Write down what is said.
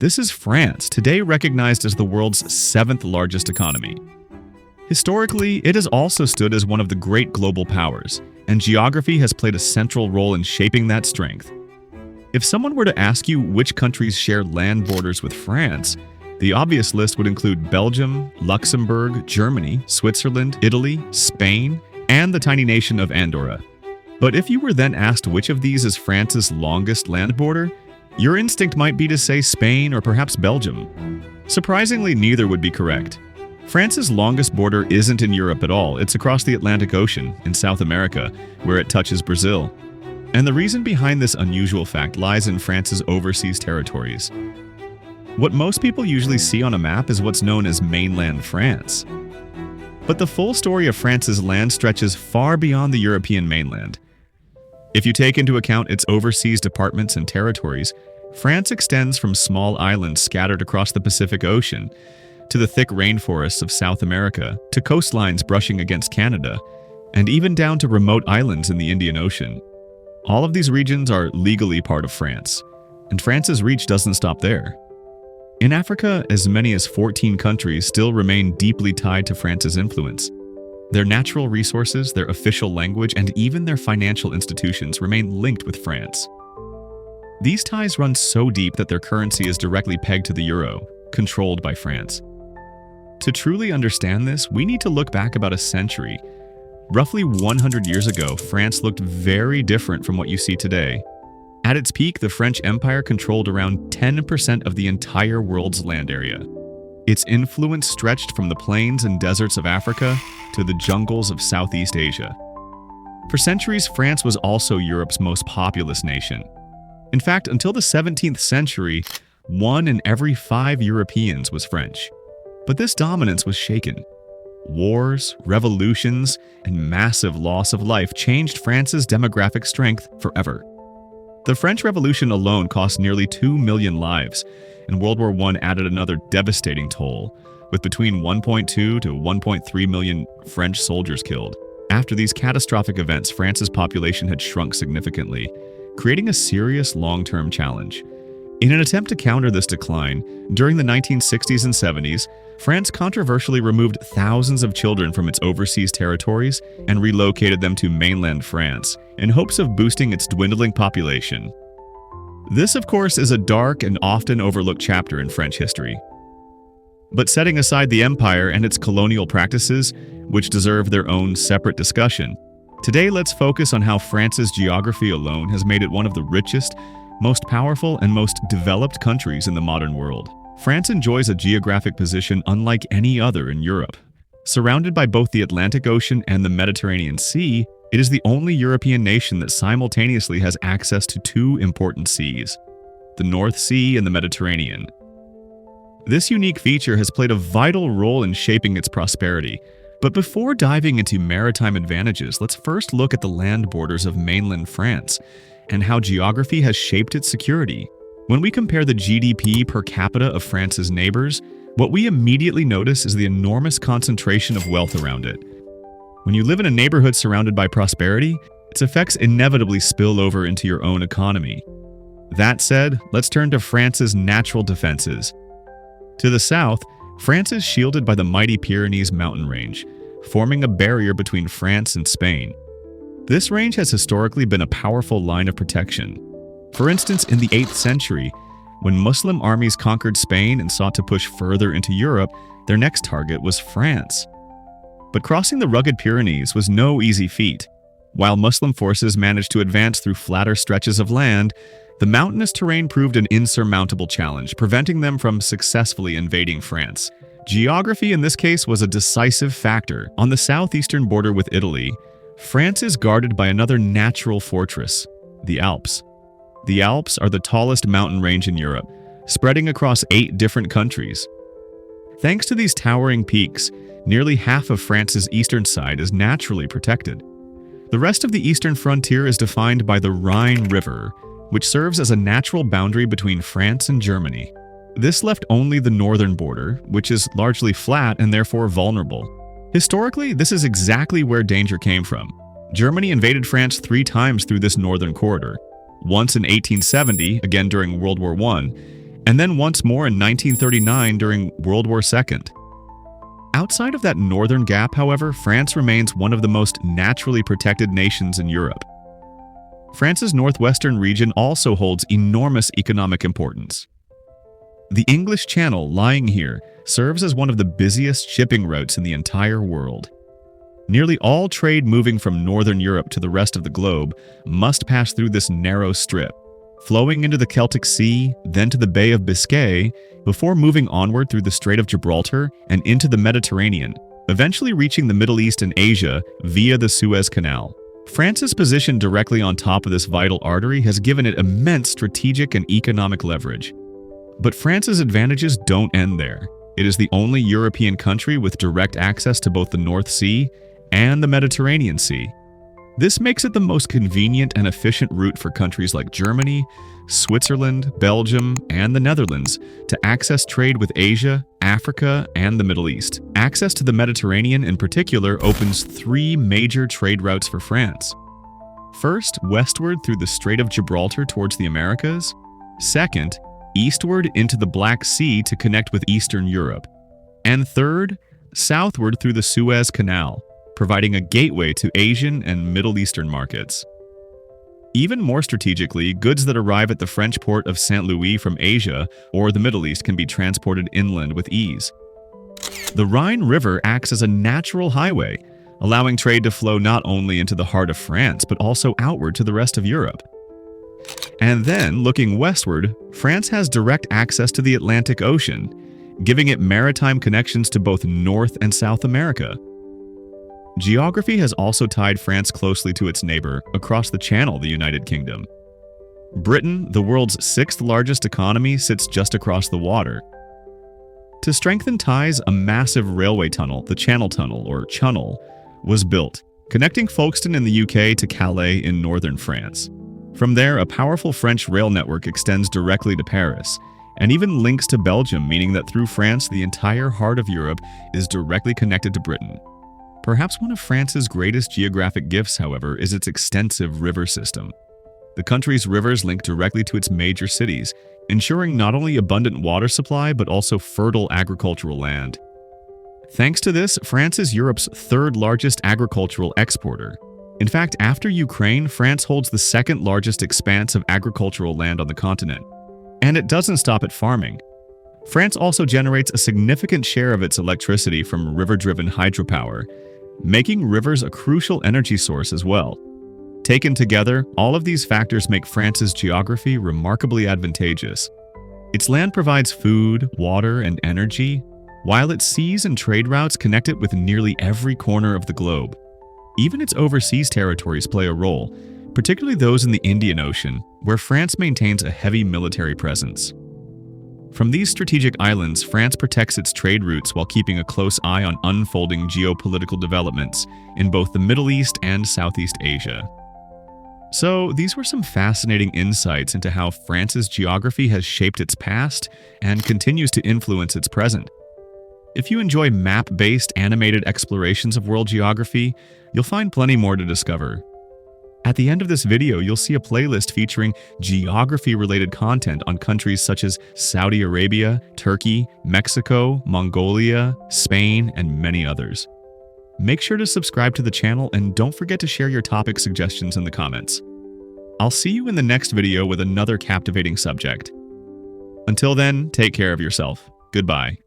This is France, today recognized as the world's seventh largest economy. Historically, it has also stood as one of the great global powers, and geography has played a central role in shaping that strength. If someone were to ask you which countries share land borders with France, the obvious list would include Belgium, Luxembourg, Germany, Switzerland, Italy, Spain, and the tiny nation of Andorra. But if you were then asked which of these is France's longest land border, your instinct might be to say Spain or perhaps Belgium. Surprisingly, neither would be correct. France's longest border isn't in Europe at all, it's across the Atlantic Ocean, in South America, where it touches Brazil. And the reason behind this unusual fact lies in France's overseas territories. What most people usually see on a map is what's known as mainland France. But the full story of France's land stretches far beyond the European mainland. If you take into account its overseas departments and territories, France extends from small islands scattered across the Pacific Ocean to the thick rainforests of South America, to coastlines brushing against Canada, and even down to remote islands in the Indian Ocean. All of these regions are legally part of France, and France's reach doesn't stop there. In Africa, as many as 14 countries still remain deeply tied to France's influence. Their natural resources, their official language, and even their financial institutions remain linked with France. These ties run so deep that their currency is directly pegged to the euro, controlled by France. To truly understand this, we need to look back about a century. Roughly 100 years ago, France looked very different from what you see today. At its peak, the French Empire controlled around 10% of the entire world's land area. Its influence stretched from the plains and deserts of Africa to the jungles of Southeast Asia. For centuries, France was also Europe's most populous nation. In fact, until the 17th century, 1 in every 5 Europeans was French. But this dominance was shaken. Wars, revolutions, and massive loss of life changed France's demographic strength forever. The French Revolution alone cost nearly 2 million lives, and World War I added another devastating toll, with between 1.2 to 1.3 million French soldiers killed. After these catastrophic events, France's population had shrunk significantly, creating a serious long-term challenge. In an attempt to counter this decline, during the 1960s and 70s, France controversially removed thousands of children from its overseas territories and relocated them to mainland France in hopes of boosting its dwindling population. This, of course, is a dark and often overlooked chapter in French history. But setting aside the empire and its colonial practices, which deserve their own separate discussion, today let's focus on how France's geography alone has made it one of the richest, most powerful, and most developed countries in the modern world. France enjoys a geographic position unlike any other in Europe. Surrounded by both the Atlantic Ocean and the Mediterranean Sea, it is the only European nation that simultaneously has access to 2 important seas, the North Sea and the Mediterranean. This unique feature has played a vital role in shaping its prosperity. But before diving into maritime advantages, let's first look at the land borders of mainland France and how geography has shaped its security. When we compare the GDP per capita of France's neighbors, what we immediately notice is the enormous concentration of wealth around it. When you live in a neighborhood surrounded by prosperity, its effects inevitably spill over into your own economy. That said, let's turn to France's natural defenses. To the south, France is shielded by the mighty Pyrenees mountain range, forming a barrier between France and Spain. This range has historically been a powerful line of protection. For instance, in the 8th century, when Muslim armies conquered Spain and sought to push further into Europe, their next target was France. But crossing the rugged Pyrenees was no easy feat. While Muslim forces managed to advance through flatter stretches of land, the mountainous terrain proved an insurmountable challenge, preventing them from successfully invading France. Geography in this case was a decisive factor. On the southeastern border with Italy, France is guarded by another natural fortress, the Alps. The Alps are the tallest mountain range in Europe, spreading across 8 different countries. Thanks to these towering peaks, nearly half of France's eastern side is naturally protected. The rest of the eastern frontier is defined by the Rhine River, which serves as a natural boundary between France and Germany. This left only the northern border, which is largely flat and therefore vulnerable. Historically, this is exactly where danger came from. Germany invaded France 3 times through this northern corridor. Once in 1870, again during World War I, and then once more in 1939 during World War II. Outside of that northern gap, however, France remains one of the most naturally protected nations in Europe. France's northwestern region also holds enormous economic importance. The English Channel, lying here, serves as one of the busiest shipping routes in the entire world. Nearly all trade moving from northern Europe to the rest of the globe must pass through this narrow strip, flowing into the Celtic Sea, then to the Bay of Biscay, before moving onward through the Strait of Gibraltar and into the Mediterranean, eventually reaching the Middle East and Asia via the Suez Canal. France's position directly on top of this vital artery has given it immense strategic and economic leverage. But France's advantages don't end there. It is the only European country with direct access to both the North Sea and the Mediterranean Sea. This makes it the most convenient and efficient route for countries like Germany, Switzerland, Belgium, and the Netherlands to access trade with Asia, Africa, and the Middle East. Access to the Mediterranean in particular opens three major trade routes for France. First, westward through the Strait of Gibraltar towards the Americas. Second, eastward into the Black Sea to connect with Eastern Europe. And third, southward through the Suez Canal, providing a gateway to Asian and Middle Eastern markets. Even more strategically, goods that arrive at the French port of Saint Louis from Asia or the Middle East can be transported inland with ease. The Rhine River acts as a natural highway, allowing trade to flow not only into the heart of France, but also outward to the rest of Europe. And then, looking westward, France has direct access to the Atlantic Ocean, giving it maritime connections to both North and South America. Geography has also tied France closely to its neighbor across the Channel, the United Kingdom. Britain, the world's sixth largest economy, sits just across the water. To strengthen ties, a massive railway tunnel, the Channel Tunnel, or Channel, was built, connecting Folkestone in the UK to Calais in northern France. From there, a powerful French rail network extends directly to Paris, and even links to Belgium, meaning that through France, the entire heart of Europe is directly connected to Britain. Perhaps one of France's greatest geographic gifts, however, is its extensive river system. The country's rivers link directly to its major cities, ensuring not only abundant water supply but also fertile agricultural land. Thanks to this, France is Europe's third largest agricultural exporter. In fact, after Ukraine, France holds the second largest expanse of agricultural land on the continent. And it doesn't stop at farming. France also generates a significant share of its electricity from river-driven hydropower, making rivers a crucial energy source as well. Taken together, all of these factors make France's geography remarkably advantageous. Its land provides food, water, and energy, while its seas and trade routes connect it with nearly every corner of the globe. Even its overseas territories play a role, particularly those in the Indian Ocean, where France maintains a heavy military presence. From these strategic islands, France protects its trade routes while keeping a close eye on unfolding geopolitical developments in both the Middle East and Southeast Asia. So, these were some fascinating insights into how France's geography has shaped its past and continues to influence its present. If you enjoy map-based animated explorations of world geography, you'll find plenty more to discover. At the end of this video, you'll see a playlist featuring geography-related content on countries such as Saudi Arabia, Turkey, Mexico, Mongolia, Spain, and many others. Make sure to subscribe to the channel and don't forget to share your topic suggestions in the comments. I'll see you in the next video with another captivating subject. Until then, take care of yourself. Goodbye.